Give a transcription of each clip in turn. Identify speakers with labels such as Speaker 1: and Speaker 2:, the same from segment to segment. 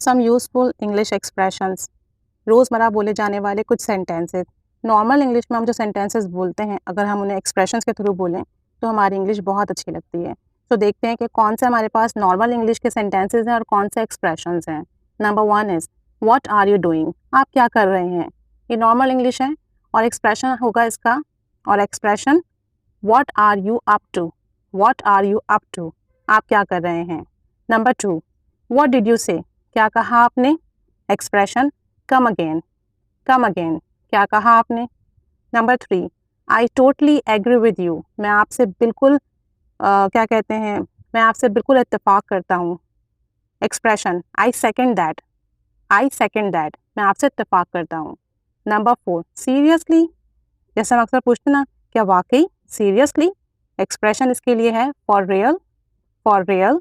Speaker 1: सम useful English expressions, रोज़मर्रा बोले जाने वाले कुछ सेंटेंसेस। नॉर्मल इंग्लिश में हम जो सेंटेंसेस बोलते हैं, अगर हम उन्हें एक्सप्रेशंस के थ्रू बोलें तो हमारी इंग्लिश बहुत अच्छी लगती है। तो देखते हैं कि कौन से हमारे पास नॉर्मल इंग्लिश के सेंटेंसेस हैं और कौन से एक्सप्रेशंस हैं। Number 1 is what are you doing, आप क्या कर रहे हैं। ये नॉर्मल इंग्लिश है और एक्सप्रेशन होगा इसका, और expression what are you up to, what are you up to, आप क्या कर रहे हैं। नंबर 2, व्हाट डिड यू से, क्या कहा आपने। Expression come again, come again, क्या कहा आपने। Number 3, I totally agree with you, मैं आपसे बिल्कुल क्या कहते हैं, मैं आपसे बिल्कुल इत्तेफाक करता हूँ। Expression I second that, I second that, मैं आपसे इत्तेफाक करता हूँ। नंबर 4, सीरियसली, जैसे हम अक्सर पूछते ना, क्या वाकई, सीरियसली, एक्सप्रेशन इसके लिए है for real, for real.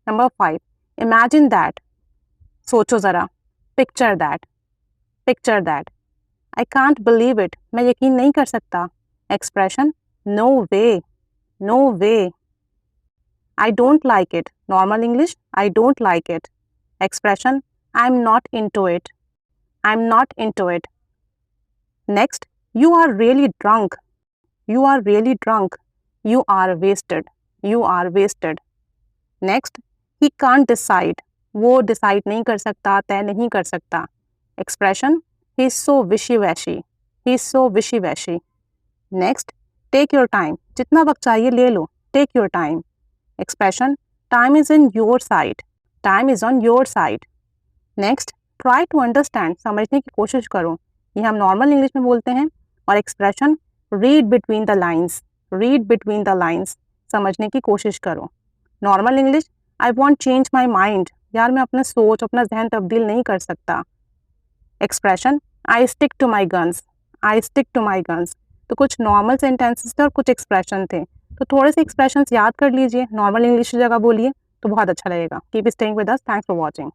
Speaker 1: Number 5, imagine that, सोचो ज़रा। Picture that, picture that, I can't believe it, मैं यकीन नहीं कर सकता। Expression no way, no way. I don't like it, normal English I don't like it. Expression I am not into it, I am not into it. Next, you are really drunk, you are really drunk, you are wasted, you are wasted. Next, he can't decide, वो decide नहीं कर सकता, तय नहीं कर सकता। Expression he is so wishy वैशी, he is so wishy washy. Next, take your time, जितना वक्त चाहिए ले लो, take your time. Expression time is in your side, time is on your side. Next, try to understand, समझने की कोशिश करो, ये हम नॉर्मल इंग्लिश में बोलते हैं। और expression read between the lines, read between the lines, समझने की कोशिश करो। Normal English I want change my mind, यार मैं अपने सोच, अपना जहन तब्दील नहीं कर सकता। Expression I stick to my guns, I stick to my guns. तो कुछ नॉर्मल सेंटेंसेस थे और कुछ एक्सप्रेशन थे, तो थोड़े से एक्सप्रेशंस याद कर लीजिए, नॉर्मल इंग्लिश की जगह बोलिए तो बहुत अच्छा लगेगा। Keep staying with us, thanks for watching.